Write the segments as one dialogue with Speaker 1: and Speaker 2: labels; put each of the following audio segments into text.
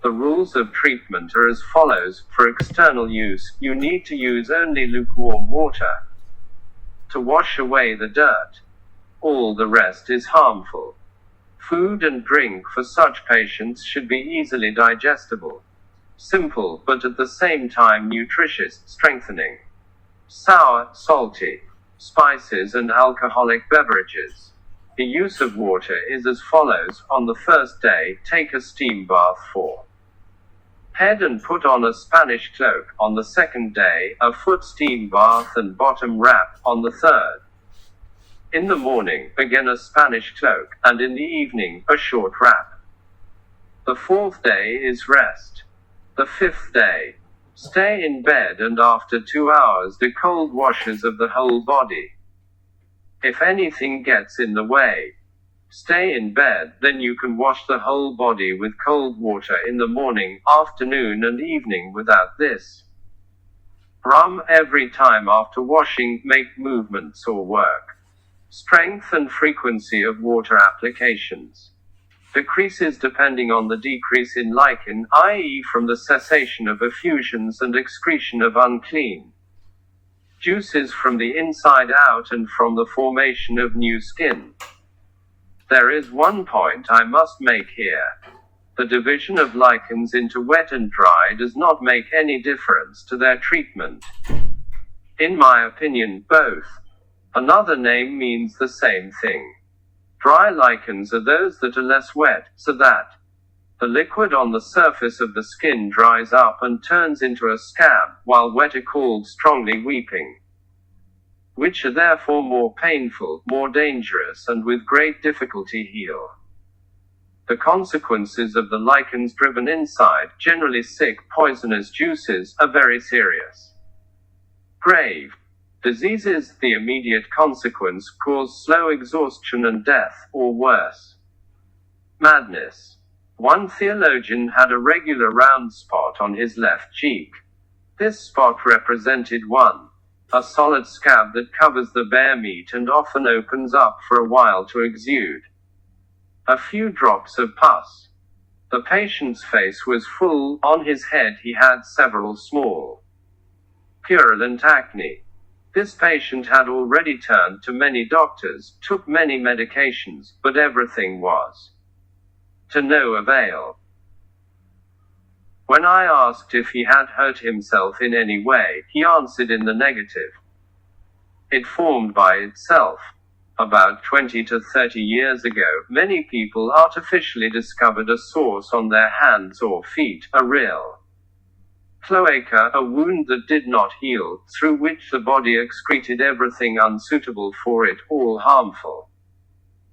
Speaker 1: The rules of treatment are as follows. For external use, you need to use only lukewarm water to wash away the dirt. All the rest is harmful. Food and drink for such patients should be easily digestible, simple, but at the same time nutritious, strengthening. Sour, salty, spices and alcoholic beverages. The use of water is as follows. On the first day, take a steam bath for head and put on a Spanish cloak. On the second day, a foot steam bath and bottom wrap. On the third, in the morning, again a Spanish cloak, and in the evening, a short wrap. The fourth day is rest. The fifth day, stay in bed, and after 2 hours the cold washes of the whole body. If anything gets in the way, stay in bed, then you can wash the whole body with cold water in the morning, afternoon and evening. Without this, rub every time after washing, make movements or work. Strength and frequency of water applications decreases depending on the decrease in lichen, i.e. from the cessation of effusions and excretion of unclean juices from the inside out and from the formation of new skin. There is one point I must make here. The division of lichens into wet and dry does not make any difference to their treatment. In my opinion, both. Another name means the same thing. Dry lichens are those that are less wet, so that the liquid on the surface of the skin dries up and turns into a scab, while wet are called strongly weeping, which are therefore more painful, more dangerous, and with great difficulty heal. The consequences of the lichens driven inside, generally sick, poisonous juices, are very serious. Grave diseases, the immediate consequence, cause slow exhaustion and death, or worse, madness. One theologian had a regular round spot on his left cheek. This spot represented a solid scab that covers the bare meat and often opens up for a while to exude a few drops of pus. The patient's face was full. On his head he had several small, purulent acne. This patient had already turned to many doctors, took many medications, but everything was to no avail. When I asked if he had hurt himself in any way, he answered in the negative. It formed by itself. About 20 to 30 years ago, many people artificially discovered a source on their hands or feet, a real cloaca, a wound that did not heal, through which the body excreted everything unsuitable for it, all harmful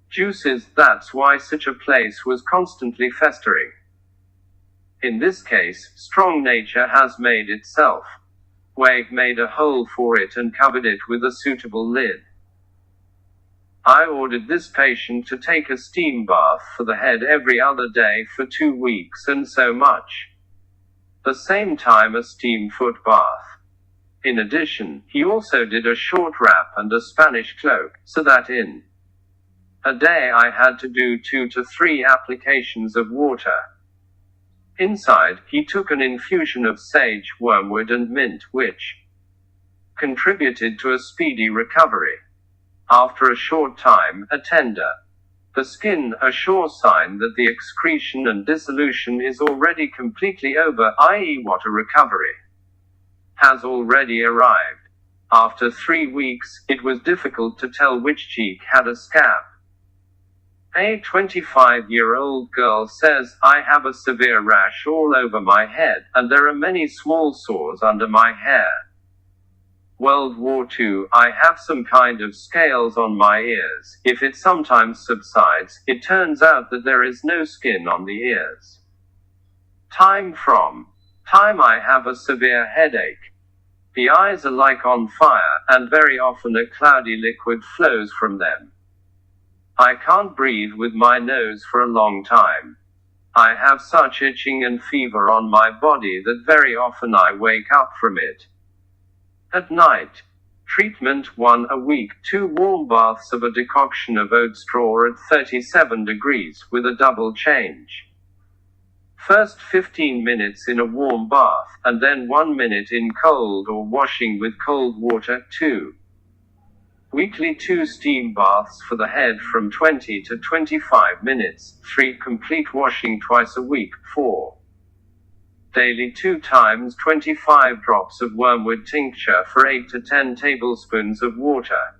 Speaker 1: juices. That's why such a place was constantly festering. In this case, strong nature has made itself made a hole for it and covered it with a suitable lid. I ordered this patient to take a steam bath for the head every other day for 2 weeks and so much. The same time a steam foot bath. In addition, he also did a short wrap and a Spanish cloak, so that in a day I had to do 2 to 3 applications of water. Inside, he took an infusion of sage, wormwood and mint, which contributed to a speedy recovery. After a short time, a tender the skin, a sure sign that the excretion and dissolution is already completely over, i.e. water recovery has already arrived. After 3 weeks, it was difficult to tell which cheek had a scab. A 25-year-old girl says, I have a severe rash all over my head, and there are many small sores under my hair. World War II, I have some kind of scales on my ears. If it sometimes subsides, it turns out that there is no skin on the ears. Time I have a severe headache. The eyes are like on fire, and very often a cloudy liquid flows from them. I can't breathe with my nose for a long time. I have such itching and fever on my body that very often I wake up from it. At night. Treatment 1 a week, 2 warm baths of a decoction of oat straw at 37 degrees with a double change. First 15 minutes in a warm bath, and then 1 minute in cold or washing with cold water. 2. Weekly 2 steam baths for the head from 20 to 25 minutes. 3. Complete washing twice a week. 4. Daily 2 times 25 drops of wormwood tincture for 8 to 10 tablespoons of water.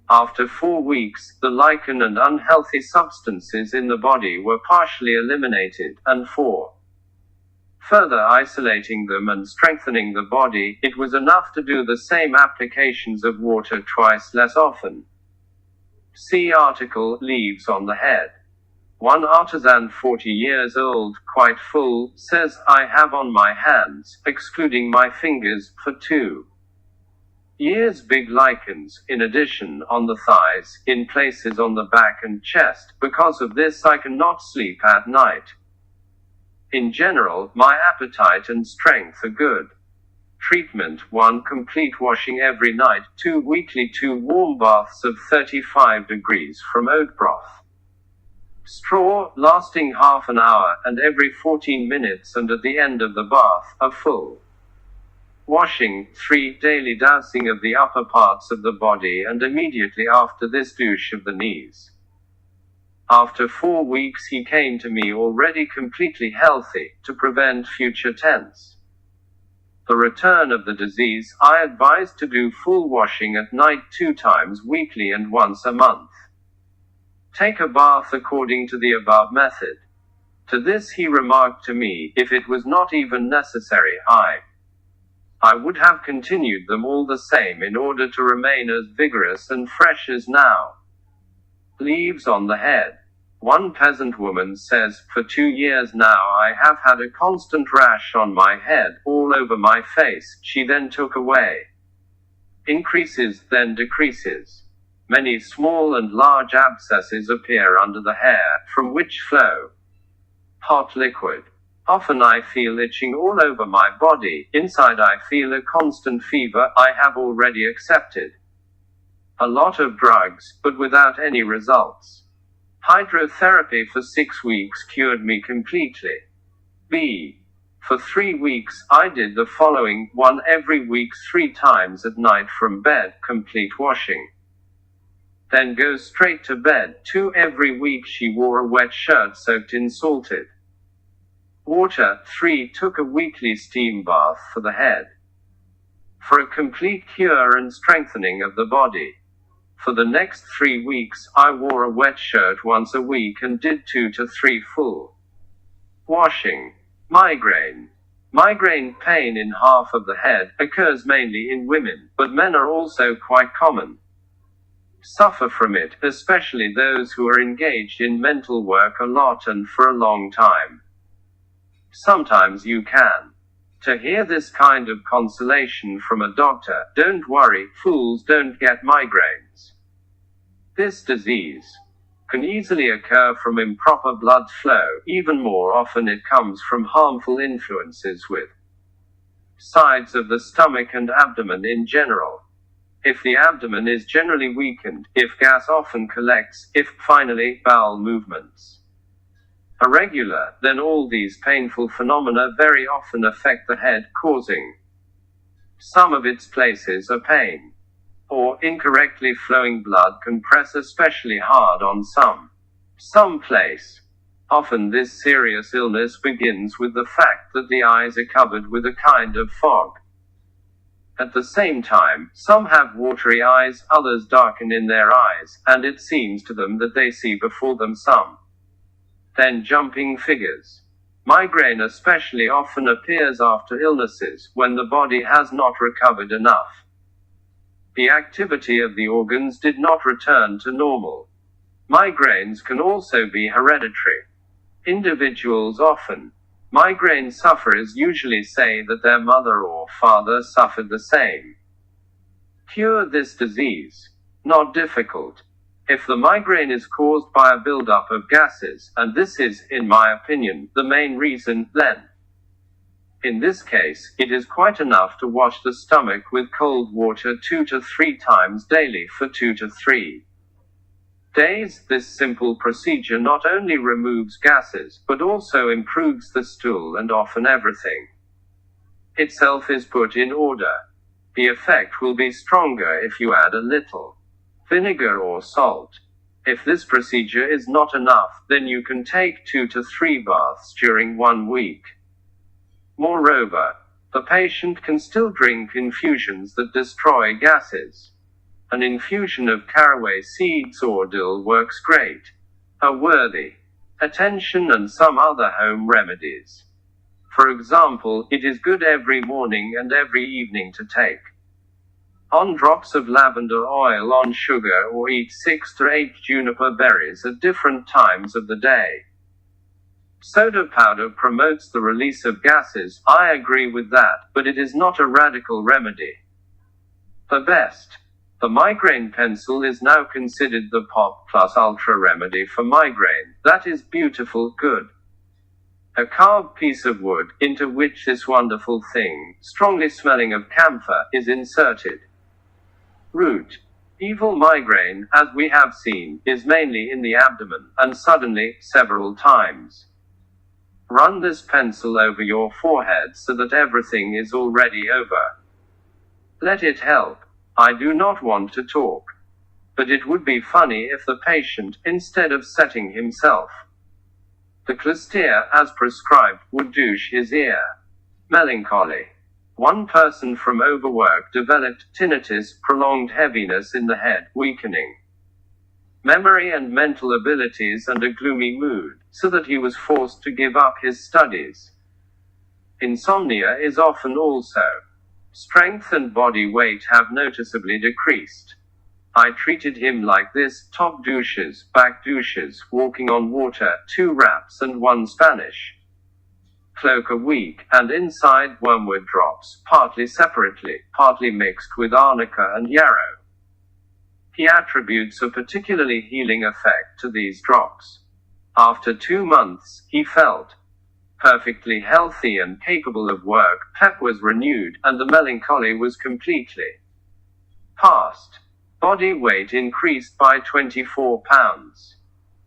Speaker 1: After 4 weeks, the lichen and unhealthy substances in the body were partially eliminated, and 4. Further isolating them and strengthening the body, it was enough to do the same applications of water twice less often. See article, Leaves on the Head. One artisan 40 years old, quite full, says, I have on my hands, excluding my fingers, for 2 years big lichens, in addition, on the thighs, in places on the back and chest. Because of this I cannot sleep at night. In general, my appetite and strength are good. Treatment: 1. Complete washing every night. 2. Weekly 2 warm baths of 35 degrees from oat broth. Straw, lasting half an hour, and every 14 minutes, and at the end of the bath, a full washing. 3. Daily dousing of the upper parts of the body, and immediately after this douche of the knees. After 4 weeks he came to me already completely healthy, to prevent future tense. The return of the disease, I advised to do full washing at night 2 times weekly and once a month. Take a bath according to the above method. To this he remarked to me, if it was not even necessary, I would have continued them all the same in order to remain as vigorous and fresh as now. Leaves on the Head. One peasant woman says, for 2 years now I have had a constant rash on my head, all over my face. She then took away. Increases, then decreases. Many small and large abscesses appear under the hair, from which flow hot liquid. Often I feel itching all over my body. Inside I feel a constant fever. I have already accepted a lot of drugs, but without any results. Hydrotherapy for 6 weeks cured me completely. B. For 3 weeks, I did the following: 1 every week 3 times at night from bed, complete washing. Then go straight to bed. 2 every week she wore a wet shirt soaked in salted water. 3 took a weekly steam bath for the head. For a complete cure and strengthening of the body. For the next 3 weeks, I wore a wet shirt once a week and did 2 to 3 full washing. Migraine. Migraine pain in half of the head occurs mainly in women, but men are also quite common. Suffer from it, especially those who are engaged in mental work a lot and for a long time. Sometimes you can. To hear this kind of consolation from a doctor, don't worry, fools don't get migraines. This disease can easily occur from improper blood flow. Even more often it comes from harmful influences with sides of the stomach and abdomen in general. If the abdomen is generally weakened, if gas often collects, if, finally, bowel movements are irregular, then all these painful phenomena very often affect the head, causing some of its places a pain. Or, incorrectly flowing blood can press especially hard on some place. Often this serious illness begins with the fact that the eyes are covered with a kind of fog. At the same time, some have watery eyes, others darken in their eyes, and it seems to them that they see before them some then jumping figures. Migraine especially often appears after illnesses, when the body has not recovered enough. The activity of the organs did not return to normal. Migraines can also be hereditary. Individuals often migraine sufferers usually say that their mother or father suffered the same. Cure this disease. Not difficult. If the migraine is caused by a buildup of gases, and this is, in my opinion, the main reason, then in this case, it is quite enough to wash the stomach with cold water 2 to 3 times daily for 2 to 3 This simple procedure not only removes gases, but also improves the stool and often everything itself is put in order. The effect will be stronger if you add a little vinegar or salt. If this procedure is not enough, then you can take 2 to 3 baths during 1 week. Moreover, the patient can still drink infusions that destroy gases. An infusion of caraway seeds or dill works great. A worthy attention and some other home remedies. For example, it is good every morning and every evening to take on drops of lavender oil on sugar or eat 6 to 8 juniper berries at different times of the day. Soda powder promotes the release of gases, I agree with that, but it is not a radical remedy. The migraine pencil is now considered the Pop Plus Ultra remedy for migraine. That is beautiful good. A carved piece of wood, into which this wonderful thing, strongly smelling of camphor, is inserted. Root. Evil migraine, as we have seen, is mainly in the abdomen, and suddenly, several times. Run this pencil over your forehead so that everything is already over. Let it help. I do not want to talk. But it would be funny if the patient, instead of setting himself the clyster, as prescribed, would douche his ear. Melancholy. One person from overwork developed tinnitus, prolonged heaviness in the head, weakening memory and mental abilities and a gloomy mood, so that he was forced to give up his studies. Insomnia is often also. Strength and body weight have noticeably decreased. I treated him like this: top douches, back douches, walking on water, 2 wraps and 1 Spanish cloak a week, and inside wormwood drops, partly separately, partly mixed with arnica and yarrow. He attributes a particularly healing effect to these drops. After 2 months, he felt perfectly healthy and capable of work, pep was renewed, and the melancholy was completely past. Body weight increased by 24 pounds.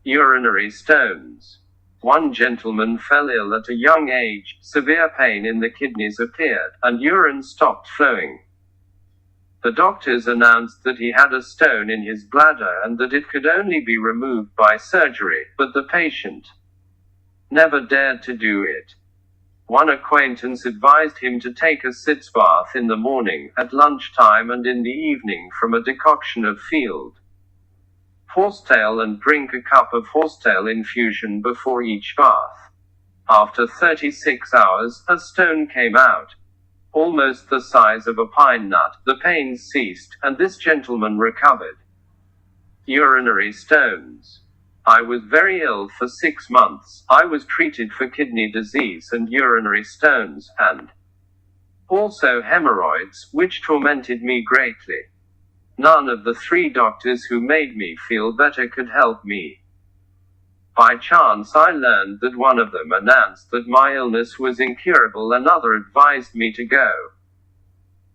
Speaker 1: Urinary stones. One gentleman fell ill at a young age, severe pain in the kidneys appeared, and urine stopped flowing. The doctors announced that he had a stone in his bladder and that it could only be removed by surgery, but the patient never dared to do it. One acquaintance advised him to take a sitz bath in the morning, at lunchtime and in the evening from a decoction of field horsetail, and drink a cup of horsetail infusion before each bath. After 36 hours, a stone came out, almost the size of a pine nut. The pains ceased, and this gentleman recovered. Urinary stones. I was very ill for 6 months. I was treated for kidney disease and urinary stones, and also hemorrhoids, which tormented me greatly. None of the 3 doctors who made me feel better could help me. By chance I learned that one of them announced that my illness was incurable. Another advised me to go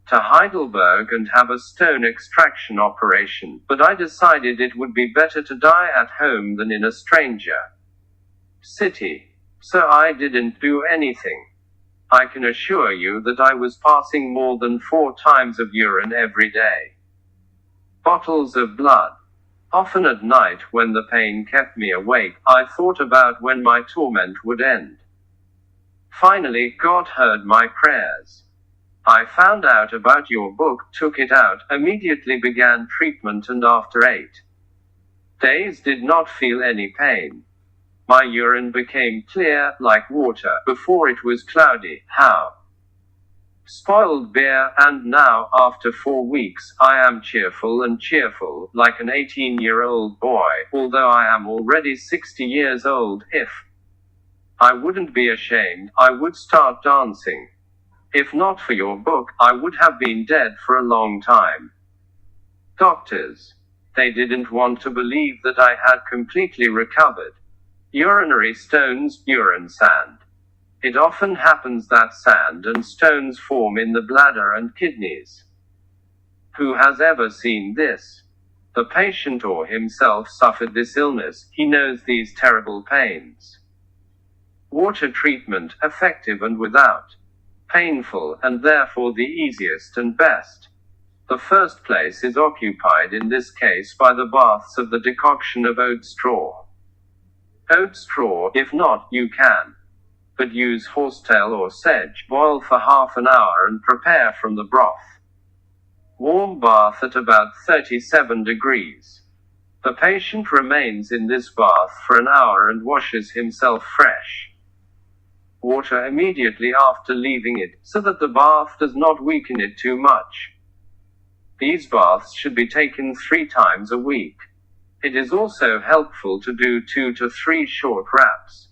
Speaker 1: to Heidelberg and have a stone extraction operation, but I decided it would be better to die at home than in a stranger city. So I didn't do anything. I can assure you that I was passing more than 4 times of urine every day. Bottles of blood. Often at night, when the pain kept me awake, I thought about when my torment would end. Finally, God heard my prayers. I found out about your book, took it out, immediately began treatment, and after 8 days did not feel any pain. My urine became clear, like water. Before it was cloudy. How? Spoiled beer, and now, after 4 weeks, I am cheerful, like an 18-year-old boy, although I am already 60 years old. If I wouldn't be ashamed, I would start dancing. If not for your book, I would have been dead for a long time. Doctors. They didn't want to believe that I had completely recovered. Urinary stones, urine sand. It often happens that sand and stones form in the bladder and kidneys. Who has ever seen this? The patient or himself suffered this illness, he knows these terrible pains. Water treatment, effective and without. Painful, and therefore the easiest and best. The first place is occupied in this case by the baths of the decoction of oat straw. Oat straw, if not, you can. But use horsetail or sedge, boil for half an hour and prepare from the broth. Warm bath at about 37 degrees. The patient remains in this bath for an hour and washes himself fresh. Water immediately after leaving it, so that the bath does not weaken it too much. These baths should be taken 3 times a week. It is also helpful to do 2 to 3 short wraps,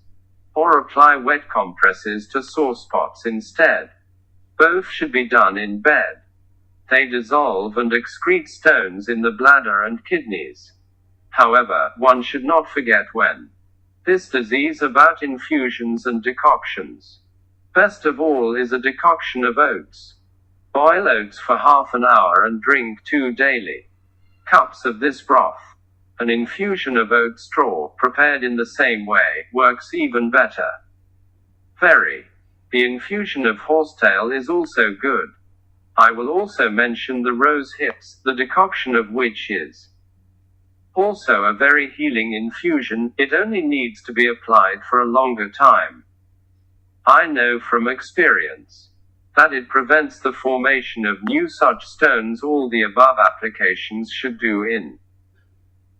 Speaker 1: or apply wet compresses to sore spots instead. Both should be done in bed. They dissolve and excrete stones in the bladder and kidneys. However, one should not forget when this disease about infusions and decoctions. Best of all is a decoction of oats. Boil oats for half an hour and drink 2 daily cups of this broth. An infusion of oat straw, prepared in the same way, works even better. The infusion of horsetail is also good. I will also mention the rose hips, the decoction of which is also a very healing infusion. It only needs to be applied for a longer time. I know from experience that it prevents the formation of new such stones. All the above applications should do in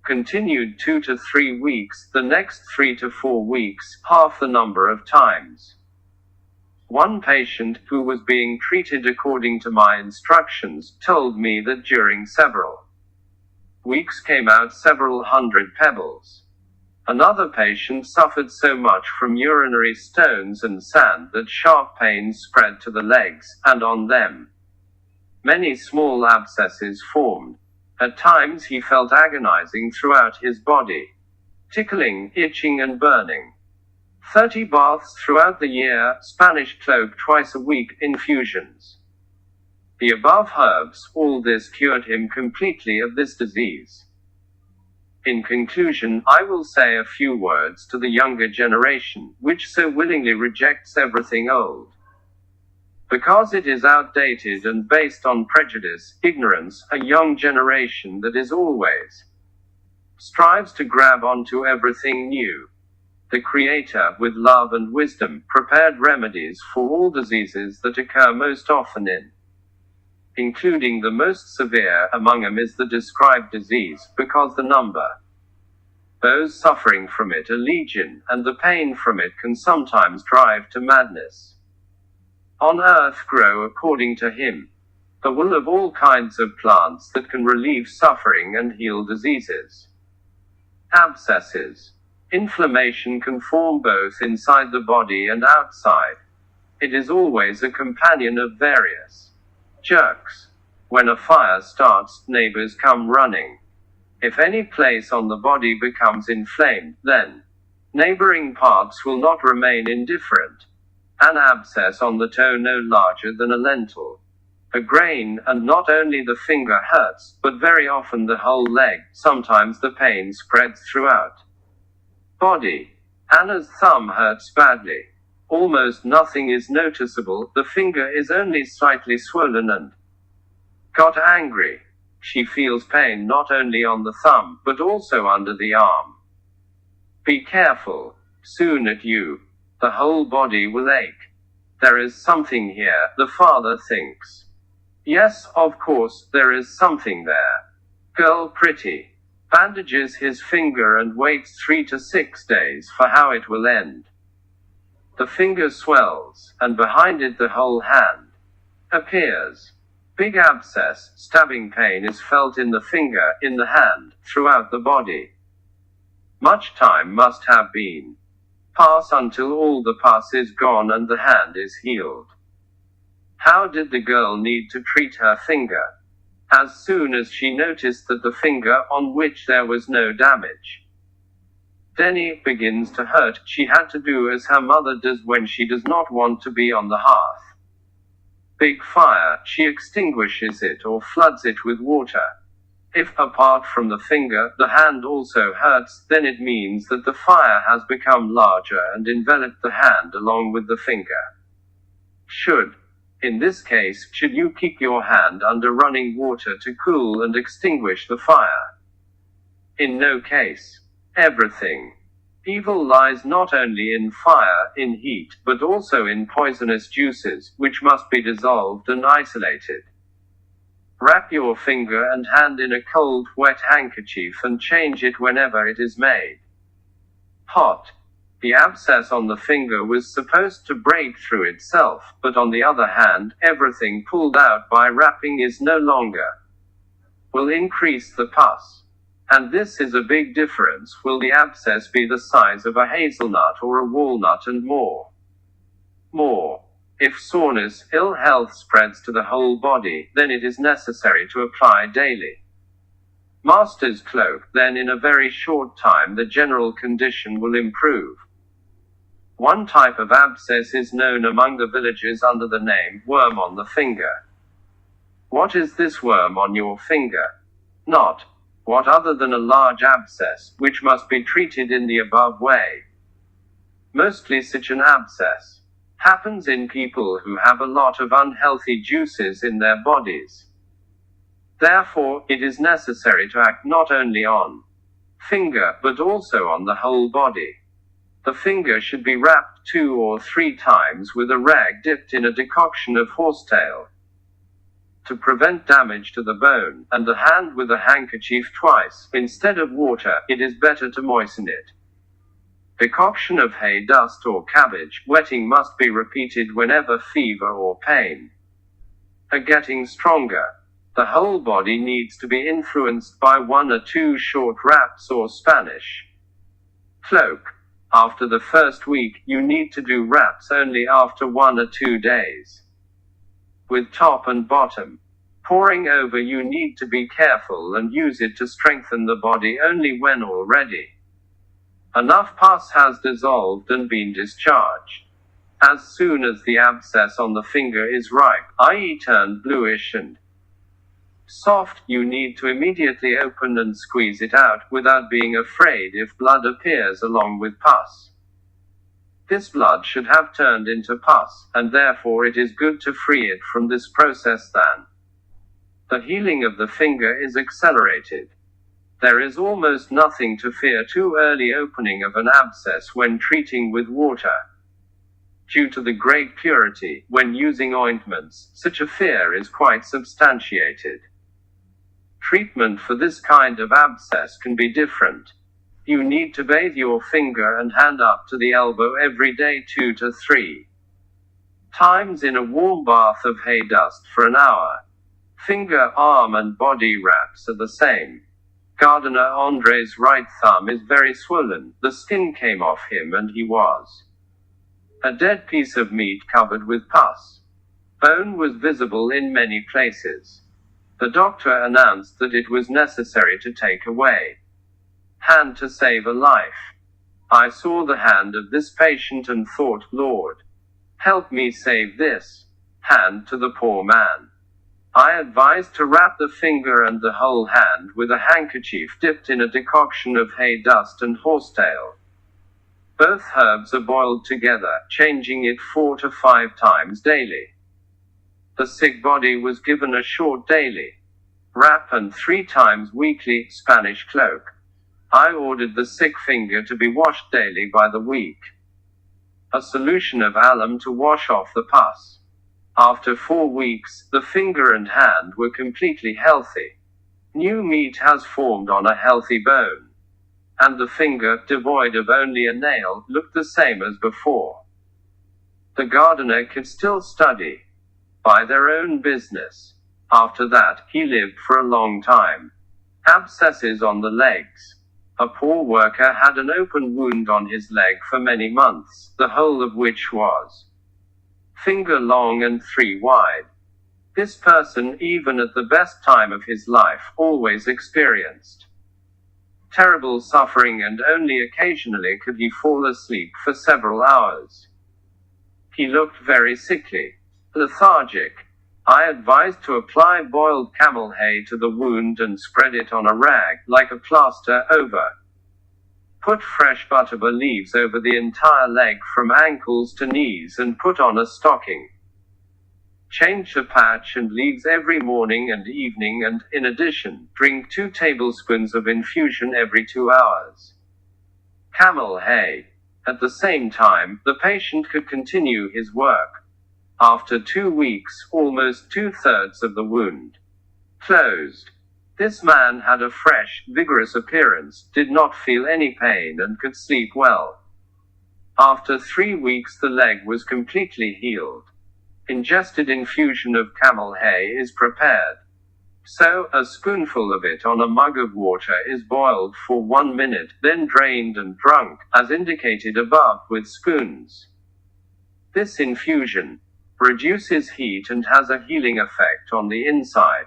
Speaker 1: continued 2 to 3 weeks, the next 3 to 4 weeks, half the number of times. One patient, who was being treated according to my instructions, told me that during several weeks came out several hundred pebbles. Another patient suffered so much from urinary stones and sand that sharp pains spread to the legs, and on them many small abscesses formed. At times he felt agonizing throughout his body, tickling, itching and burning. 30 baths throughout the year, Spanish cloak twice a week, infusions. The above herbs, all this cured him completely of this disease. In conclusion, I will say a few words to the younger generation, which so willingly rejects everything old. Because it is outdated and based on prejudice, ignorance, a young generation that is always strives to grab onto everything new. The Creator, with love and wisdom, prepared remedies for all diseases that occur most often including the most severe among them is the described disease, because the number those suffering from it are legion, and the pain from it can sometimes drive to madness. On earth grow, according to him, the wool of all kinds of plants that can relieve suffering and heal diseases. Abscesses. Inflammation can form both inside the body and outside. It is always a companion of various jerks. When a fire starts, neighbors come running. If any place on the body becomes inflamed, then neighboring parts will not remain indifferent. An abscess on the toe no larger than a lentil, a grain, and not only the finger hurts, but very often the whole leg. Sometimes the pain spreads throughout body. Anna's thumb hurts badly. Almost nothing is noticeable, the finger is only slightly swollen and got angry. She feels pain not only on the thumb, but also under the arm. Be careful. Soon at you, the whole body will ache. There is something here, the father thinks. Yes, of course, there is something there. Girl pretty. Bandages his finger and waits 3 to 6 days for how it will end. The finger swells, and behind it the whole hand appears. Big abscess, stabbing pain is felt in the finger, in the hand, throughout the body. Much time must have been pass until all the pus is gone and the hand is healed. How did the girl need to treat her finger? As soon as she noticed that the finger on which there was no damage Denny begins to hurt, she had to do as her mother does when she does not want to be on the hearth. Big fire, she extinguishes it or floods it with water. If, apart from the finger, the hand also hurts, then it means that the fire has become larger and enveloped the hand along with the finger. In this case, should you keep your hand under running water to cool and extinguish the fire? In no case. Everything. Evil lies not only in fire, in heat, but also in poisonous juices, which must be dissolved and isolated. Wrap your finger and hand in a cold, wet handkerchief and change it whenever it is made hot. The abscess on the finger was supposed to break through itself, but on the other hand, everything pulled out by wrapping is no longer will increase the pus. And this is a big difference. Will the abscess be the size of a hazelnut or a walnut and more? If soreness, ill health spreads to the whole body, then it is necessary to apply daily master's cloak, then in a very short time the general condition will improve. One type of abscess is known among the villagers under the name worm on the finger. What is this worm on your finger? Not what other than a large abscess, which must be treated in the above way. Mostly such an abscess happens in people who have a lot of unhealthy juices in their bodies. Therefore, it is necessary to act not only on finger, but also on the whole body. The finger should be wrapped 2 or 3 times with a rag dipped in a decoction of horsetail to prevent damage to the bone, and the hand with a handkerchief twice. Instead of water, it is better to moisten it. Decoction of hay dust or cabbage, wetting must be repeated whenever fever or pain are getting stronger. The whole body needs to be influenced by 1 or 2 short wraps or Spanish cloak. After the first week, you need to do wraps only after 1 or 2 days. With top and bottom pouring over, you need to be careful and use it to strengthen the body only when already enough pus has dissolved and been discharged. As soon as the abscess on the finger is ripe, i.e. turned bluish and soft, you need to immediately open and squeeze it out, without being afraid if blood appears along with pus. This blood should have turned into pus, and therefore it is good to free it from this process, then the healing of the finger is accelerated. There is almost nothing to fear too early opening of an abscess when treating with water. Due to the great purity, when using ointments, such a fear is quite substantiated. Treatment for this kind of abscess can be different. You need to bathe your finger and hand up to the elbow every day 2 to 3 times in a warm bath of hay dust for an hour. Finger, arm and body wraps are the same. Gardener Andre's right thumb is very swollen, the skin came off him and he was a dead piece of meat covered with pus. Bone was visible in many places. The doctor announced that it was necessary to take away hand to save a life. I saw the hand of this patient and thought, Lord, help me save this hand to the poor man. I advised to wrap the finger and the whole hand with a handkerchief dipped in a decoction of hay dust and horsetail. Both herbs are boiled together, changing it 4 to 5 times daily. The sick body was given a short daily wrap and 3 times weekly Spanish cloak. I ordered the sick finger to be washed daily by the week. A solution of alum to wash off the pus. After 4 weeks, the finger and hand were completely healthy. New meat has formed on a healthy bone. And the finger, devoid of only a nail, looked the same as before. The gardener could still study by their own business. After that, he lived for a long time. Abscesses on the legs. A poor worker had an open wound on his leg for many months, the whole of which was finger long and 3 wide. This person, even at the best time of his life, always experienced terrible suffering, and only occasionally could he fall asleep for several hours. He looked very sickly, lethargic. I advised to apply boiled camel hay to the wound and spread it on a rag, like a plaster, over. Put fresh butterbur leaves over the entire leg from ankles to knees and put on a stocking. Change the patch and leaves every morning and evening and, in addition, drink 2 tablespoons of infusion every 2 hours. Camel hay. At the same time, the patient could continue his work. After 2 weeks, almost 2/3 of the wound closed. This man had a fresh, vigorous appearance, did not feel any pain and could sleep well. After 3 weeks the leg was completely healed. Ingested infusion of camel hay is prepared. So, a spoonful of it on a mug of water is boiled for 1 minute, then drained and drunk, as indicated above, with spoons. This infusion reduces heat and has a healing effect on the inside.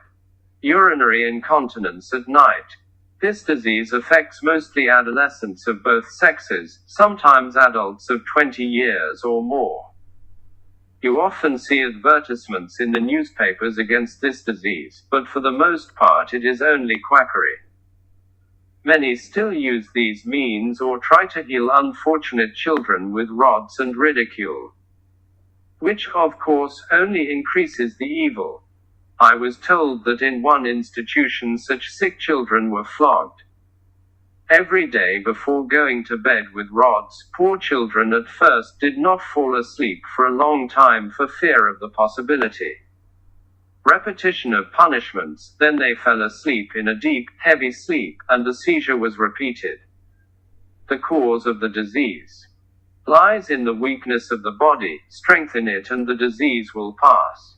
Speaker 1: Urinary incontinence at night. This disease affects mostly adolescents of both sexes, sometimes adults of 20 years or more. You often see advertisements in the newspapers against this disease, but for the most part it is only quackery. Many still use these means or try to heal unfortunate children with rods and ridicule, which of course only increases the evil. I was told that in one institution such sick children were flogged every day before going to bed with rods. Poor children at first did not fall asleep for a long time for fear of the possibility repetition of punishments, then they fell asleep in a deep, heavy sleep, and the seizure was repeated. The cause of the disease lies in the weakness of the body. Strengthen it and the disease will pass.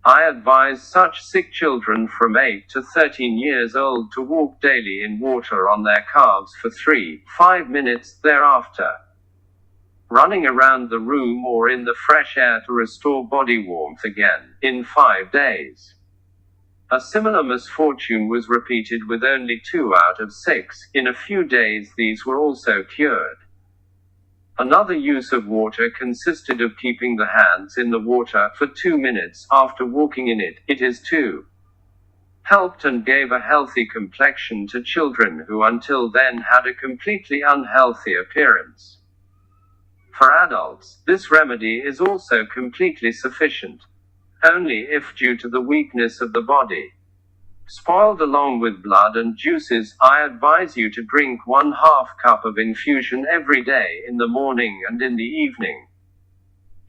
Speaker 1: I advise such sick children from 8 to 13 years old to walk daily in water on their calves for 3-5 minutes thereafter, running around the room or in the fresh air to restore body warmth again, in 5 days. A similar misfortune was repeated with only 2 out of 6. In a few days these were also cured. Another use of water consisted of keeping the hands in the water for 2 minutes after walking in it. It is too helped and gave a healthy complexion to children who until then had a completely unhealthy appearance. For adults, this remedy is also completely sufficient, only if due to the weakness of the body spoiled along with blood and juices. I advise you to drink 1/2 cup of infusion every day in the morning and in the evening.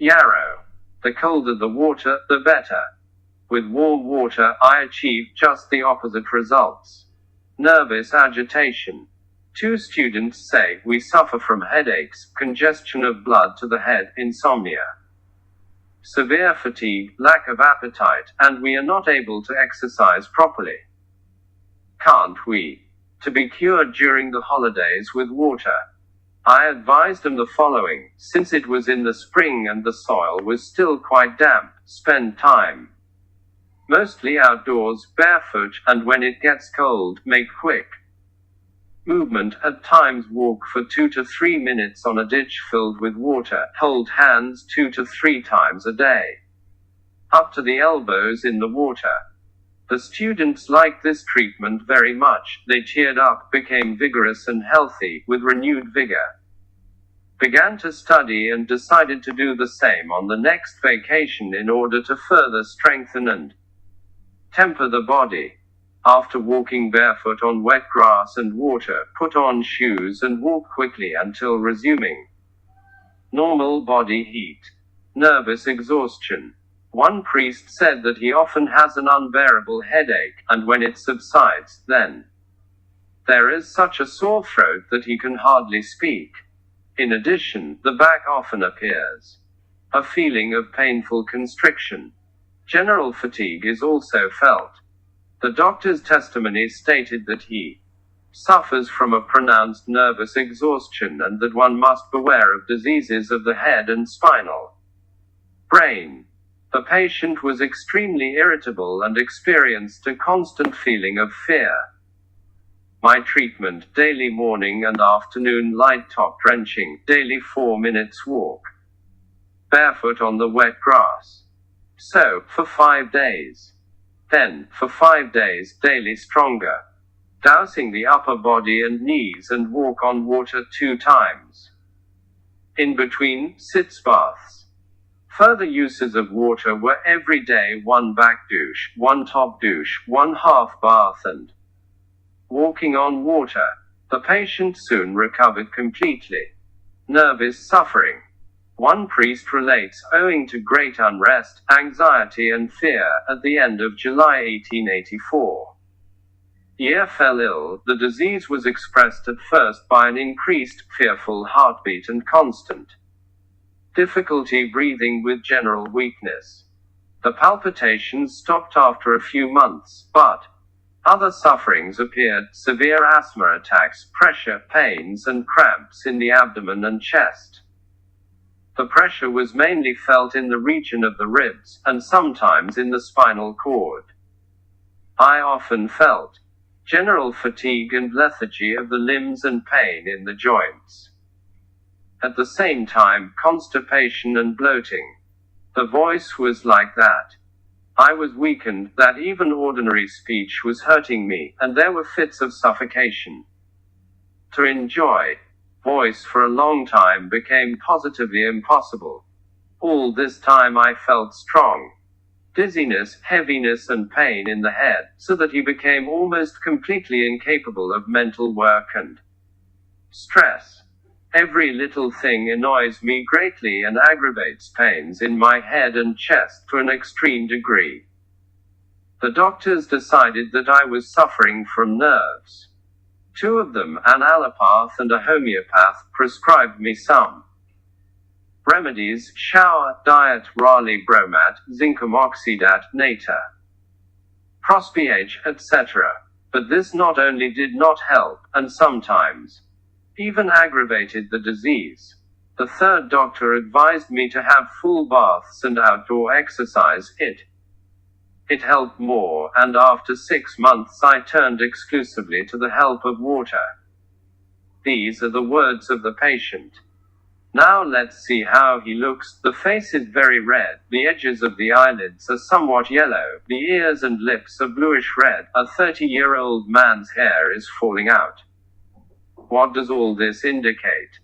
Speaker 1: Yarrow. The colder the water, the better. With warm water, I achieved just the opposite results. Nervous agitation. 2 students say, we suffer from headaches, congestion of blood to the head, insomnia, severe fatigue, lack of appetite, and we are not able to exercise properly. Can't we? To be cured during the holidays with water. I advised them the following: since it was in the spring and the soil was still quite damp, spend time mostly outdoors, barefoot, and when it gets cold, make quick movement. At times walk for 2 to 3 minutes on a ditch filled with water. Hold hands 2 to 3 times a day, up to the elbows in the water. The students liked this treatment very much. They cheered up, became vigorous and healthy, with renewed vigor. Began to study and decided to do the same on the next vacation in order to further strengthen and temper the body. After walking barefoot on wet grass and water, put on shoes and walk quickly until resuming normal body heat. Nervous exhaustion. One priest said that he often has an unbearable headache, and when it subsides, then there is such a sore throat that he can hardly speak. In addition, the back often appears a feeling of painful constriction. General fatigue is also felt. The doctor's testimony stated that he suffers from a pronounced nervous exhaustion and that one must beware of diseases of the head and spinal brain. The patient was extremely irritable and experienced a constant feeling of fear. My treatment: daily morning and afternoon light top drenching, daily 4 minutes walk barefoot on the wet grass. So, for 5 days. Then, for 5 days, daily stronger. Dousing the upper body and knees and walk on water 2 times. In between, sitz baths. Further uses of water were every day 1 back douche, 1 top douche, 1 half bath and walking on water. The patient soon recovered completely. Nervous suffering. One priest relates, owing to great unrest, anxiety and fear, at the end of July 1884. He fell ill. The disease was expressed at first by an increased, fearful heartbeat and constant difficulty breathing with general weakness. The palpitations stopped after a few months, but other sufferings appeared: severe asthma attacks, pressure, pains and cramps in the abdomen and chest. The pressure was mainly felt in the region of the ribs, and sometimes in the spinal cord. I often felt general fatigue and lethargy of the limbs and pain in the joints. At the same time, constipation and bloating. The voice was like that. I was weakened, that even ordinary speech was hurting me, and there were fits of suffocation. To enjoy voice for a long time became positively impossible. All this time I felt strong dizziness, heaviness and pain in the head, so that he became almost completely incapable of mental work and stress. Every little thing annoys me greatly and aggravates pains in my head and chest to an extreme degree. The doctors decided that I was suffering from nerves. 2 of them, an allopath and a homeopath, prescribed me some remedies: shower, diet, Raleigh bromat, zincum oxidate, nater, prospiage, etc. But this not only did not help, and sometimes even aggravated the disease. The 3rd doctor advised me to have full baths and outdoor exercise. It helped more, and after 6 months I turned exclusively to the help of water. These are the words of the patient. Now let's see how he looks. The face is very red, the edges of the eyelids are somewhat yellow, the ears and lips are bluish red. A 30-year-old man's hair is falling out. What does all this indicate?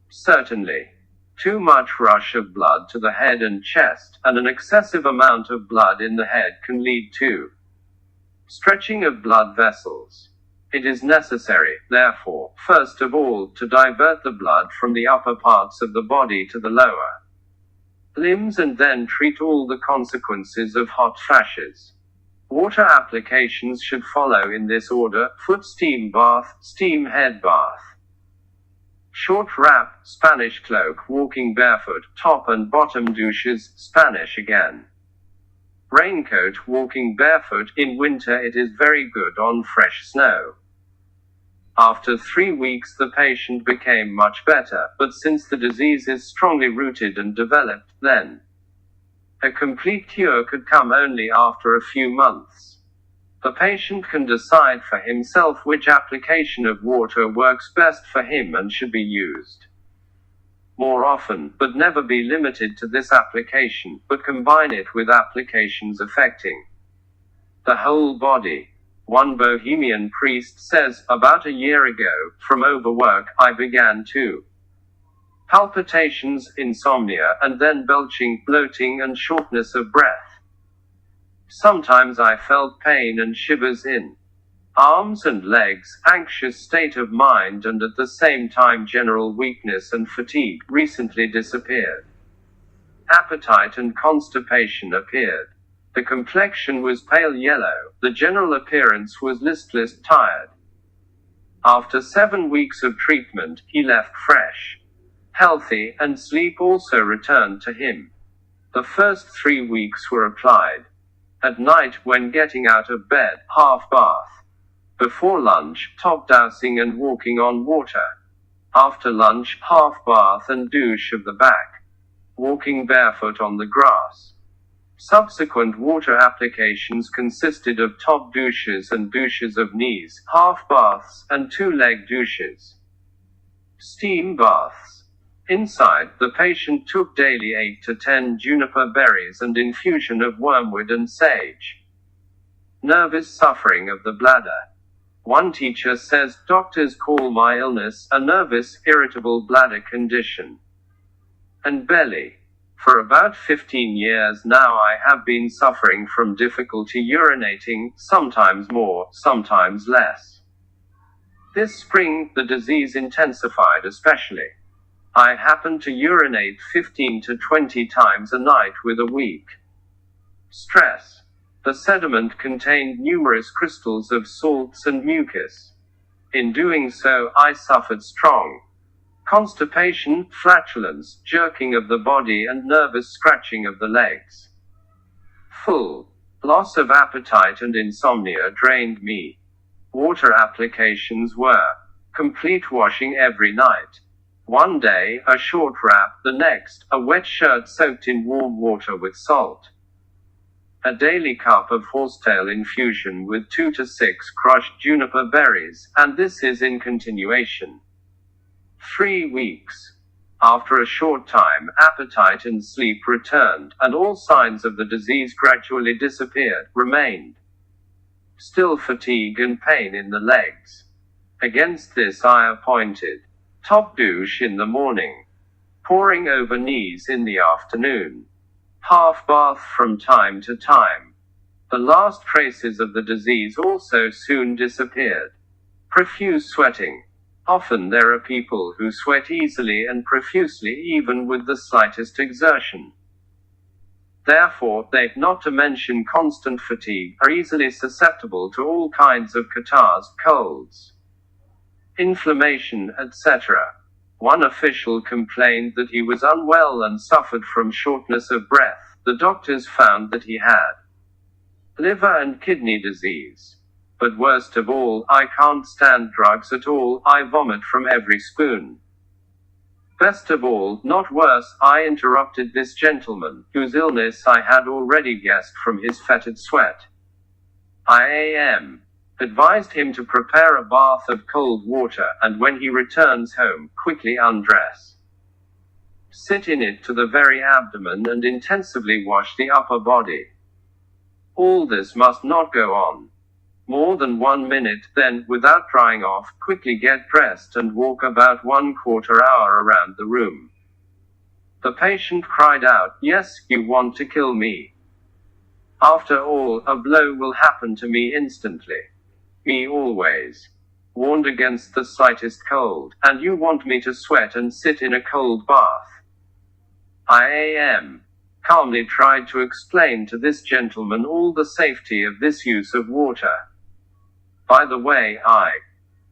Speaker 1: Certainly, too much rush of blood to the head and chest, and an excessive amount of blood in the head can lead to stretching of blood vessels. It is necessary, therefore, first of all, to divert the blood from the upper parts of the body to the lower limbs and then treat all the consequences of hot flashes. Water applications should follow in this order: foot steam bath, steam head bath, short wrap, Spanish cloak, walking barefoot, top and bottom douches, Spanish again. Raincoat, walking barefoot. In winter it is very good on fresh snow. After 3 weeks the patient became much better, but since the disease is strongly rooted and developed, then a complete cure could come only after a few months. The patient can decide for himself which application of water works best for him and should be used more often, but never be limited to this application, but combine it with applications affecting the whole body. One Bohemian priest says, about a year ago, from overwork, I began to palpitations, insomnia, and then belching, bloating and shortness of breath. Sometimes I felt pain and shivers in arms and legs, anxious state of mind, and at the same time general weakness and fatigue recently disappeared. Appetite and constipation appeared. The complexion was pale yellow, the general appearance was listless, tired. After 7 weeks of treatment, he left fresh, healthy, and sleep also returned to him. The first 3 weeks were applied at night when getting out of bed, half bath. Before lunch, top dousing and walking on water. After lunch, half bath and douche of the back. Walking barefoot on the grass. Subsequent water applications consisted of top douches and douches of knees, half baths, and 2-leg douches. Steam baths. Inside, the patient took daily 8 to 10 juniper berries and infusion of wormwood and sage. Nervous suffering of the bladder. One teacher says, doctors call my illness a nervous, irritable bladder condition. And belly. For about 15 years now I have been suffering from difficulty urinating, sometimes more, sometimes less. This spring, the disease intensified especially. I happened to urinate 15 to 20 times a night with a weak stress. The sediment contained numerous crystals of salts and mucus. In doing so, I suffered strong constipation, flatulence, jerking of the body and nervous scratching of the legs. Full loss of appetite and insomnia drained me. Water applications were complete washing every night. One day, a short wrap, the next, a wet shirt soaked in warm water with salt. A daily cup of horsetail infusion with 2 to 6 crushed juniper berries, and this is in continuation. 3 weeks. After a short time, appetite and sleep returned, and all signs of the disease gradually disappeared, remained. Still fatigue and pain in the legs. Against this I appointed top douche in the morning, pouring over knees in the afternoon, half bath from time to time. The last traces of the disease also soon disappeared. Profuse sweating. Often there are people who sweat easily and profusely even with the slightest exertion. Therefore, they, not to mention constant fatigue, are easily susceptible to all kinds of catarrhs, colds, inflammation, etc. One official complained that he was unwell and suffered from shortness of breath. The doctors found that he had liver and kidney disease. But worst of all, I can't stand drugs at all, I vomit from every spoon. Best of all, not worse, I interrupted this gentleman, whose illness I had already guessed from his fetid sweat. I advised him to prepare a bath of cold water, and when he returns home, quickly undress. Sit in it to the very abdomen and intensively wash the upper body. All this must not go on more than 1 minute, then, without drying off, quickly get dressed and walk about 1/4 hour around the room. The patient cried out, "Yes, you want to kill me. After all, a blow will happen to me instantly. Me always warned against the slightest cold, and you want me to sweat and sit in a cold bath." I calmly tried to explain to this gentleman all the safety of this use of water. By the way, I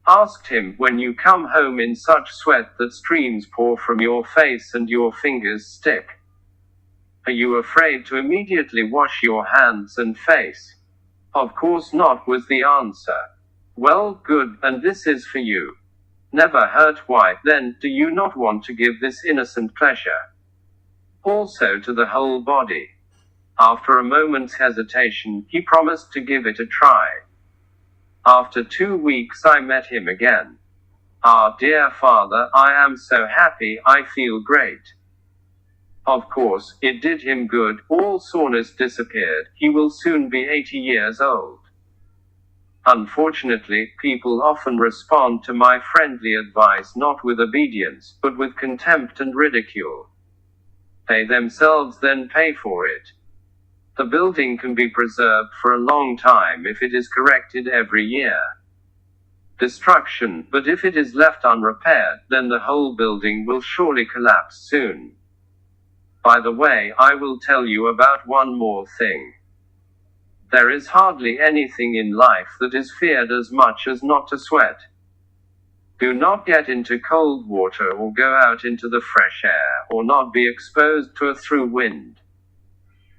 Speaker 1: asked him, when you come home in such sweat that streams pour from your face and your fingers stick, are you afraid to immediately wash your hands and face? Of course not, was the answer. Well, good, and this is for you. Never hurt, why, then, do you not want to give this innocent pleasure also to the whole body? After a moment's hesitation, he promised to give it a try. After 2 weeks I met him again. "Ah, dear father, I am so happy, I feel great." Of course, it did him good, all soreness disappeared, he will soon be 80 years old. Unfortunately, people often respond to my friendly advice not with obedience, but with contempt and ridicule. They themselves then pay for it. The building can be preserved for a long time if it is corrected every year. Destruction, but if it is left unrepaired, then the whole building will surely collapse soon. By the way, I will tell you about one more thing. There is hardly anything in life that is feared as much as not to sweat. Do not get into cold water or go out into the fresh air, or not be exposed to a through wind.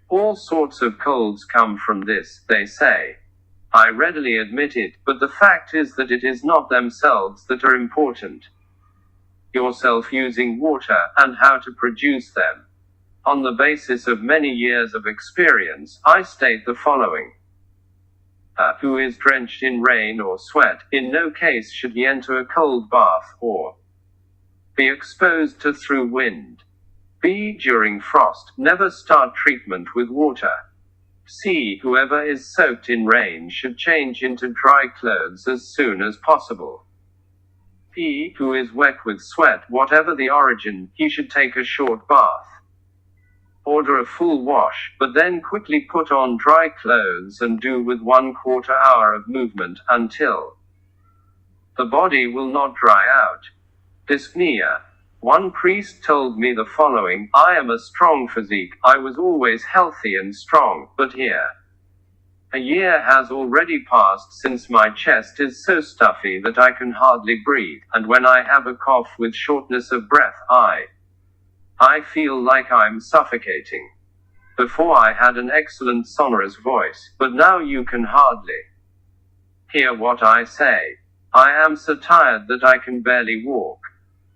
Speaker 1: All sorts of colds come from this, they say. I readily admit it, but the fact is that it is not themselves that are important. Yourself using water, and how to produce them. On the basis of many years of experience, I state the following. Who is drenched in rain or sweat, in no case should he enter a cold bath, or Be exposed to through wind. B. During frost, never start treatment with water. C. Whoever is soaked in rain should change into dry clothes as soon as possible. P. Who is wet with sweat, whatever the origin, he should take a short bath. Order a full wash, but then quickly put on dry clothes and do with 1/4 hour of movement until the body will not dry out. Dyspnea. One priest told me the following: I am a strong physique, I was always healthy and strong, but here a year has already passed since my chest is so stuffy that I can hardly breathe, and when I have a cough with shortness of breath, I feel like I'm suffocating. Before I had an excellent sonorous voice, but now you can hardly hear what I say. I am so tired that I can barely walk.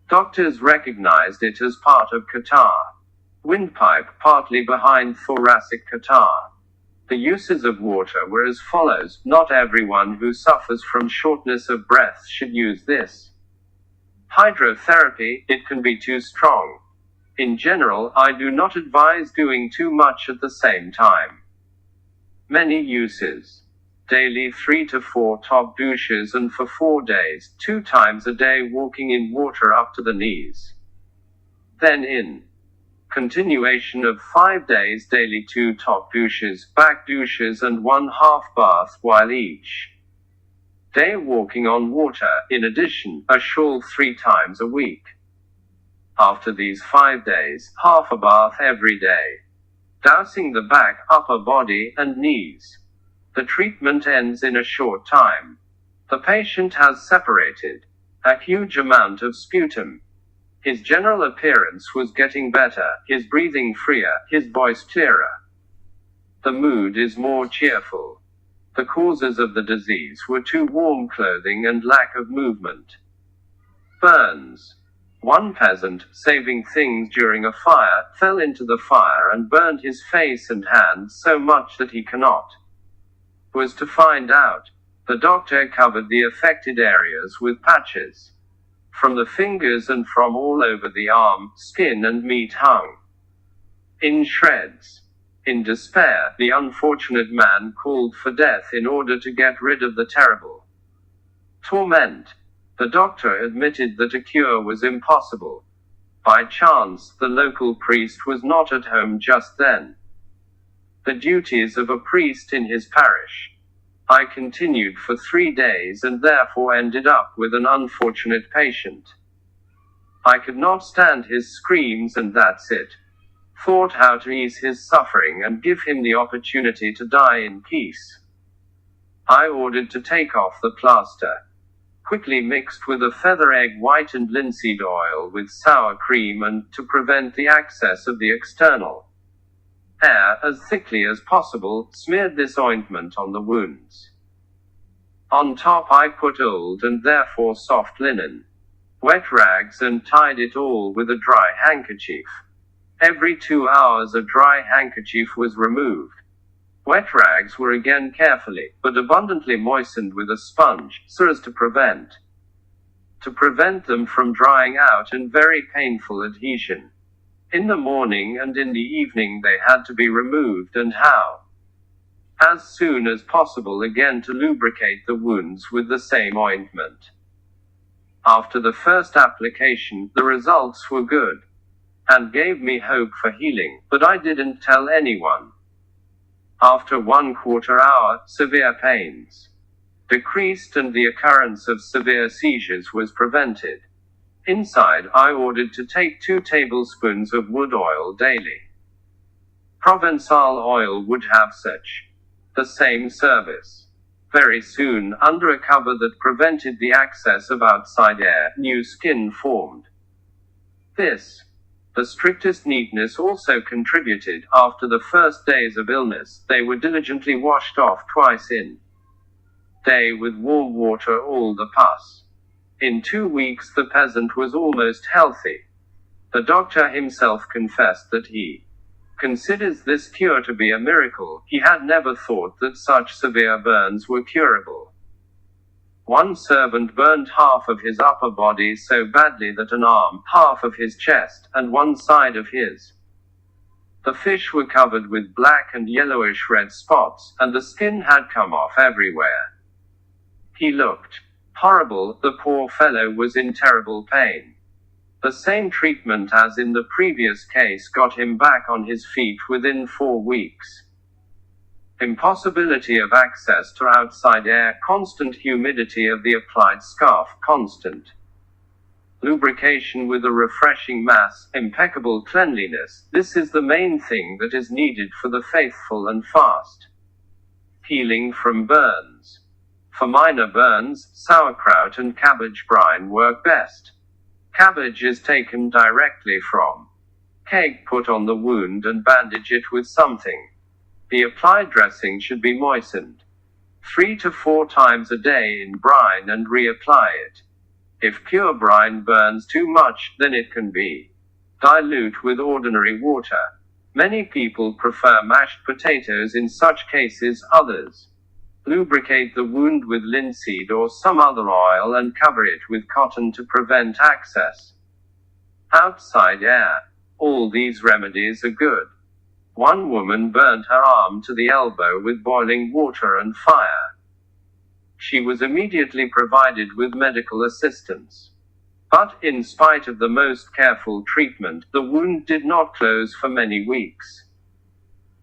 Speaker 1: Doctors recognized it as part of catarrh. Windpipe, partly behind thoracic catarrh. The uses of water were as follows: not everyone who suffers from shortness of breath should use this. Hydrotherapy, it can be too strong. In general, I do not advise doing too much at the same time. Many uses. Daily 3 to 4 top douches, and for 4 days, 2 times a day walking in water up to the knees. Then in continuation of 5 days daily 2 top douches, back douches and 1 half bath while each day walking on water, in addition, a shawl 3 times a week. After these 5 days, half a bath every day. Dousing the back, upper body, and knees. The treatment ends in a short time. The patient has separated a huge amount of sputum. His general appearance was getting better, his breathing freer, his voice clearer. The mood is more cheerful. The causes of the disease were too warm clothing and lack of movement. Burns. One peasant, saving things during a fire, fell into the fire and burned his face and hands so much that he was to find out. The doctor covered the affected areas with patches. From the fingers and from all over the arm, skin and meat hung in shreds. In despair, the unfortunate man called for death in order to get rid of the terrible torment. The doctor admitted that a cure was impossible. By chance, the local priest was not at home just then. The duties of a priest in his parish. I continued for 3 days and therefore ended up with an unfortunate patient. I could not stand his screams, and that's it. Thought how to ease his suffering and give him the opportunity to die in peace. I ordered to take off the plaster. Quickly mixed with a feather egg white and linseed oil with sour cream, and, to prevent the access of the external air as thickly as possible, smeared this ointment on the wounds. On top I put old and therefore soft linen, wet rags, and tied it all with a dry handkerchief. Every 2 hours a dry handkerchief was removed. Wet rags were again carefully, but abundantly moistened with a sponge, so as to prevent them from drying out and very painful adhesion. In the morning and in the evening they had to be removed, and as soon as possible again to lubricate the wounds with the same ointment. After the first application, the results were good, and gave me hope for healing, but I didn't tell anyone. After 1/4 hour, severe pains decreased and the occurrence of severe seizures was prevented. Inside, I ordered to take 2 tablespoons of wood oil daily. Provençal oil would have the same service. Very soon, under a cover that prevented the access of outside air, new skin formed. The strictest neatness also contributed. After the first days of illness, they were diligently washed off twice in day with warm water, all the pus. In 2 weeks the peasant was almost healthy. The doctor himself confessed that he considers this cure to be a miracle. He had never thought that such severe burns were curable. One servant burned half of his upper body so badly that an arm, half of his chest, and one side of his. The fish were covered with black and yellowish red spots, and the skin had come off everywhere. He looked horrible. The poor fellow was in terrible pain. The same treatment as in the previous case got him back on his feet within 4 weeks. Impossibility of access to outside air, constant humidity of the applied scarf, constant lubrication with a refreshing mass, impeccable cleanliness. This is the main thing that is needed for the faithful and fast. Healing from burns. For minor burns, sauerkraut and cabbage brine work best. Cabbage is taken directly from cake, put on the wound and bandage it with something. The applied dressing should be moistened 3 to 4 times a day in brine and reapply it. If pure brine burns too much, then it can be dilute with ordinary water. Many people prefer mashed potatoes in such cases. Others lubricate the wound with linseed or some other oil and cover it with cotton to prevent access. Outside air. All these remedies are good. One woman burnt her arm to the elbow with boiling water and fire. She was immediately provided with medical assistance. But, in spite of the most careful treatment, the wound did not close for many weeks.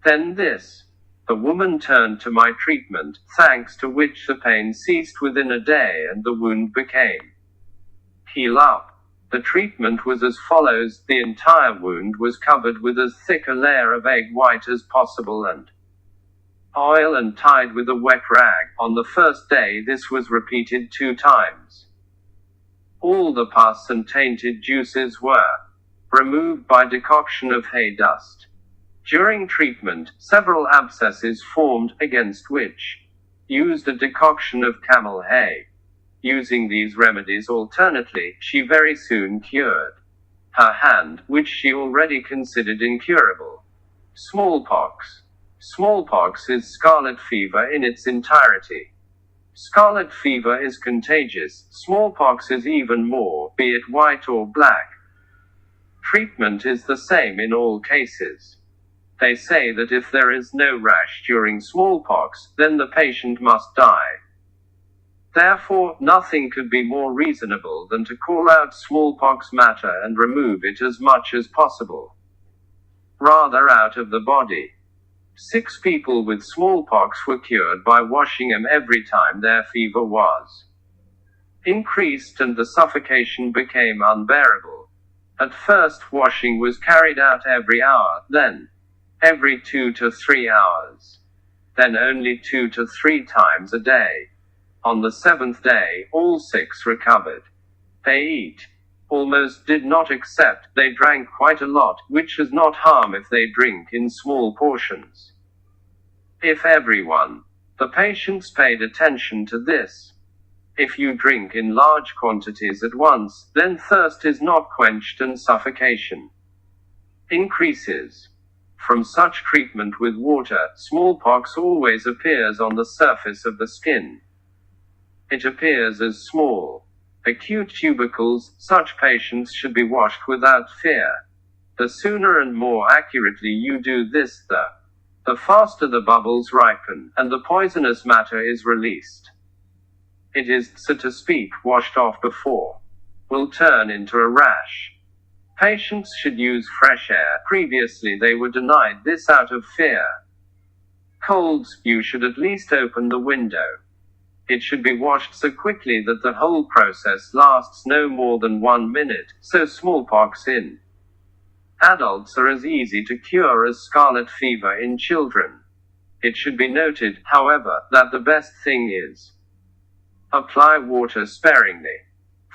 Speaker 1: Then this. The woman turned to my treatment, thanks to which the pain ceased within a day and the wound became heal up. The treatment was as follows. The entire wound was covered with as thick a layer of egg white as possible and oil and tied with a wet rag. On the first day this was repeated 2 times. All the pus and tainted juices were removed by decoction of hay dust. During treatment, several abscesses formed, against which used a decoction of camel hay. Using these remedies alternately, she very soon cured her hand, which she already considered incurable. Smallpox. Smallpox is scarlet fever in its entirety. Scarlet fever is contagious. Smallpox is even more, be it white or black. Treatment is the same in all cases. They say that if there is no rash during smallpox, then the patient must die. Therefore, nothing could be more reasonable than to call out smallpox matter and remove it as much as possible, rather out of the body. 6 people with smallpox were cured by washing them every time their fever was increased and the suffocation became unbearable. At first, washing was carried out every hour, then every 2 to 3 hours, then only 2 to 3 times a day. On the 7th day, all 6 recovered. They eat almost did not, except they drank quite a lot, which does not harm if they drink in small portions. If everyone, the patients, paid attention to this. If you drink in large quantities at once, then thirst is not quenched and suffocation increases. From such treatment with water, smallpox always appears on the surface of the skin. It appears as small, acute tubercles. Such patients should be washed without fear. The sooner and more accurately you do this, the faster the bubbles ripen, and the poisonous matter is released. It is, so to speak, washed off before will turn into a rash. Patients should use fresh air. Previously they were denied this out of fear. Colds, you should at least open the window. It should be washed so quickly that the whole process lasts no more than 1 minute, so smallpox in adults are as easy to cure as scarlet fever in children. It should be noted, however, that the best thing is apply water sparingly.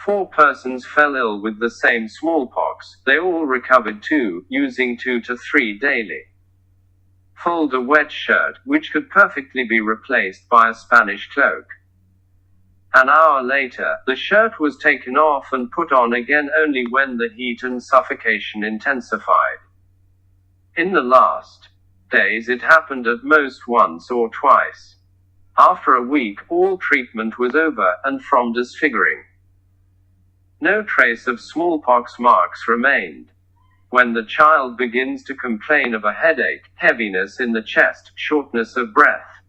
Speaker 1: 4 persons fell ill with the same smallpox. They all recovered too, using 2 to 3 daily. Fold a wet shirt, which could perfectly be replaced by a Spanish cloak. An hour later, the shirt was taken off and put on again only when the heat and suffocation intensified. In the last days it happened at most once or twice. After a week, all treatment was over, and from disfiguring, no trace of smallpox marks remained. When the child begins to complain of a headache, heaviness in the chest, shortness of breath,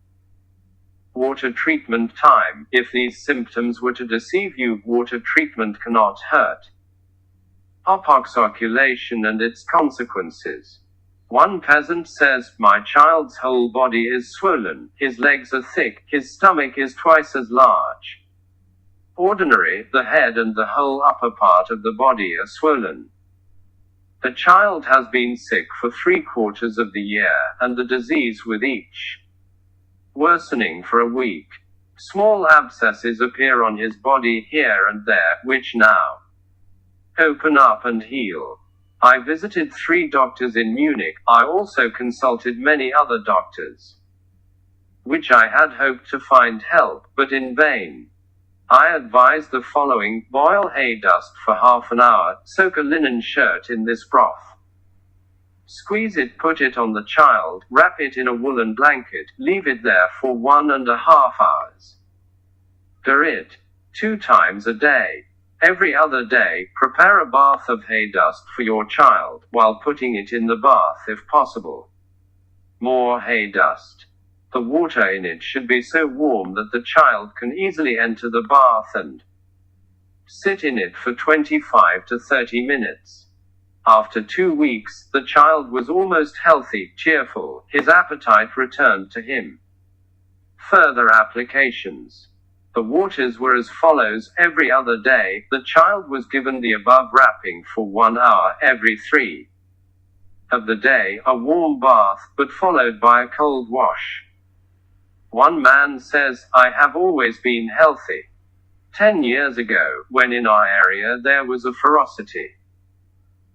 Speaker 1: water treatment time. If these symptoms were to deceive you, water treatment cannot hurt. Hypoxoculation and its consequences. One peasant says, "My child's whole body is swollen, his legs are thick, his stomach is twice as large. Ordinary, the head and the whole upper part of the body are swollen." The child has been sick for 3/4 of the year, and the disease with each worsening for a week. Small abscesses appear on his body here and there, which now open up and heal. I visited 3 doctors in Munich. I also consulted many other doctors, which I had hoped to find help, but in vain. I advise the following: boil hay dust for half an hour, soak a linen shirt in this broth. Squeeze it, put it on the child, wrap it in a woolen blanket, leave it there for 1.5 hours. Stir it 2 times a day. Every other day, prepare a bath of hay dust for your child, while putting it in the bath if possible. More hay dust. The water in it should be so warm that the child can easily enter the bath and sit in it for 25 to 30 minutes. After 2 weeks, the child was almost healthy, cheerful, his appetite returned to him. Further applications. The waters were as follows: every other day, the child was given the above wrapping for 1 hour, every 3 of the day, a warm bath, but followed by a cold wash. One man says, "I have always been healthy. 10 years ago, when in our area there was a ferocity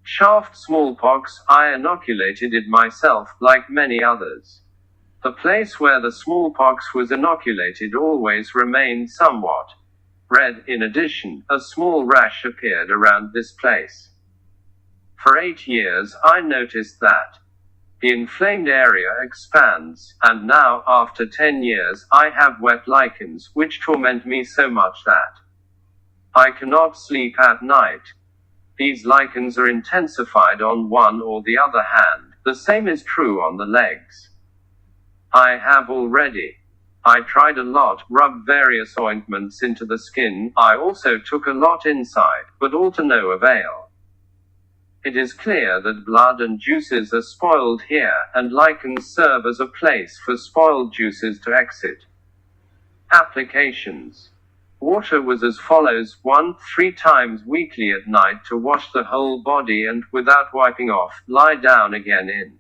Speaker 1: shaft smallpox, I inoculated it myself, like many others. The place where the smallpox was inoculated always remained somewhat red. In addition, a small rash appeared around this place. For 8 years, I noticed that the inflamed area expands, and now, after 10 years, I have wet lichens, which torment me so much that I cannot sleep at night. These lichens are intensified on one or the other hand. The same is true on the legs. I tried a lot, rubbed various ointments into the skin. I also took a lot inside, but all to no avail. It is clear that blood and juices are spoiled here, and lichens serve as a place for spoiled juices to exit. Applications. Water was as follows: 1, 3 times weekly at night to wash the whole body and, without wiping off, lie down again in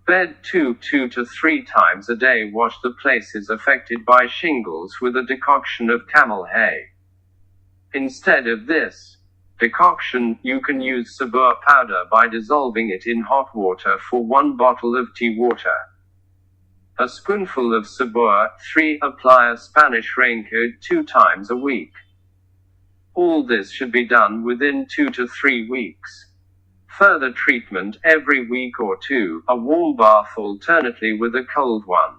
Speaker 1: bed. 2 to 3 times a day wash the places affected by shingles with a decoction of camel hay. Instead of this decoction, you can use sabur powder by dissolving it in hot water for 1 bottle of tea water. A spoonful of sabur. 3. Apply a Spanish raincoat 2 times a week. All this should be done within 2 to 3 weeks. Further treatment: every week or 2, a warm bath alternately with a cold one.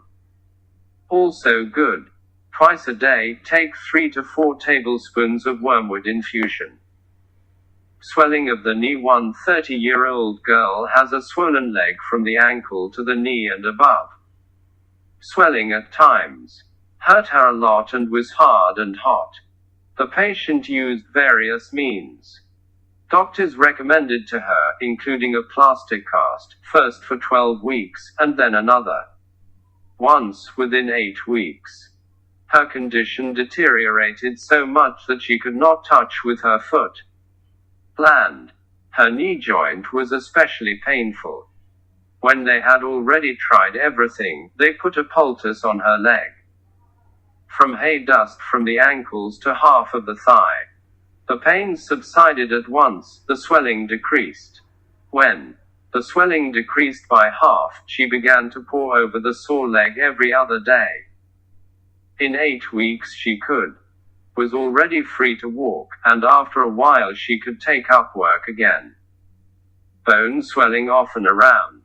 Speaker 1: Also good. Twice a day, take 3 to 4 tablespoons of wormwood infusion. Swelling of the knee. 1 30-year-old girl has a swollen leg from the ankle to the knee and above. Swelling at times hurt her a lot and was hard and hot. The patient used various means. Doctors recommended to her, including a plastic cast, first for 12 weeks, and then another once within 8 weeks. Her condition deteriorated so much that she could not touch with her foot land. Her knee joint was especially painful. When they had already tried everything, they put a poultice on her leg. From hay dust from the ankles to half of the thigh. The pains subsided at once, the swelling decreased. When the swelling decreased by half, she began to pour over the sore leg every other day. In 8 weeks she was already free to walk, and after a while she could take up work again. Bone swelling often around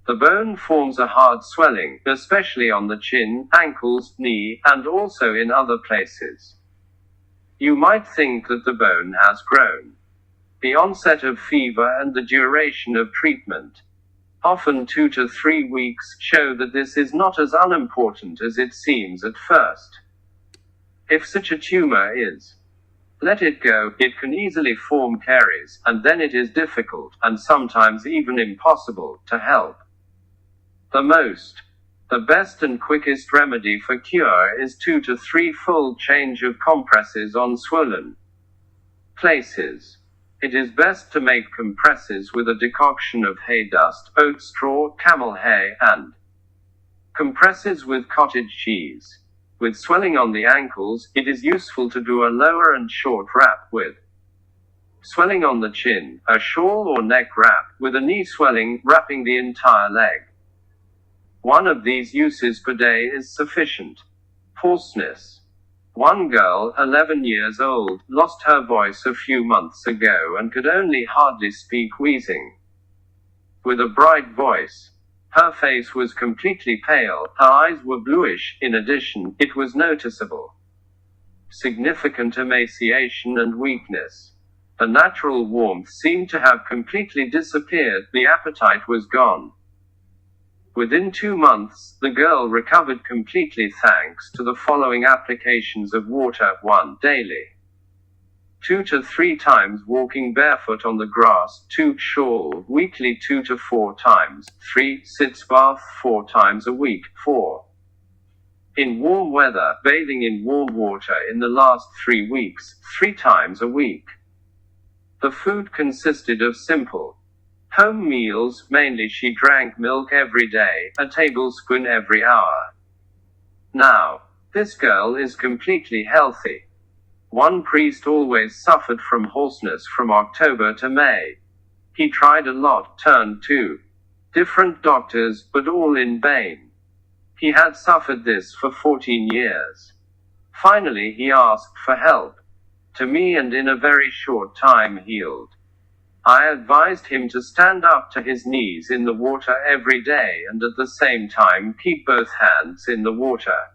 Speaker 1: The bone forms a hard swelling, especially on the chin, ankles, knee, and also in other places. You might think that the bone has grown. The onset of fever and the duration of treatment, often 2 to 3 weeks, show that this is not as unimportant as it seems at first. If such a tumor is, let it go, it can easily form caries, and then it is difficult, and sometimes even impossible, to help. The best and quickest remedy for cure is 2 to 3-fold change of compresses on swollen places. It is best to make compresses with a decoction of hay dust, oat straw, camel hay, and compresses with cottage cheese. With swelling on the ankles, it is useful to do a lower and short wrap with swelling on the chin, a shawl or neck wrap, with a knee swelling, wrapping the entire leg. One of these uses per day is sufficient. Hoarseness. One girl, 11 years old, lost her voice a few months ago and could only hardly speak, wheezing. With a bright voice. Her face was completely pale, her eyes were bluish. In addition, it was noticeable significant emaciation and weakness. The natural warmth seemed to have completely disappeared, the appetite was gone. Within 2 months, the girl recovered completely thanks to the following applications of water: 1. Daily. 2 to 3 times walking barefoot on the grass. 2. Shawl, weekly 2 to 4 times. 3. Sitz bath 4 times a week. 4. In warm weather, bathing in warm water in the last 3 weeks, 3 times a week. The food consisted of simple home meals, mainly. She drank milk every day, a tablespoon every hour. Now, this girl is completely healthy. One priest always suffered from hoarseness from October to May. He tried a lot, turned to different doctors, but all in vain. He had suffered this for 14 years. Finally he asked for help to me and in a very short time healed. I advised him to stand up to his knees in the water every day and at the same time keep both hands in the water.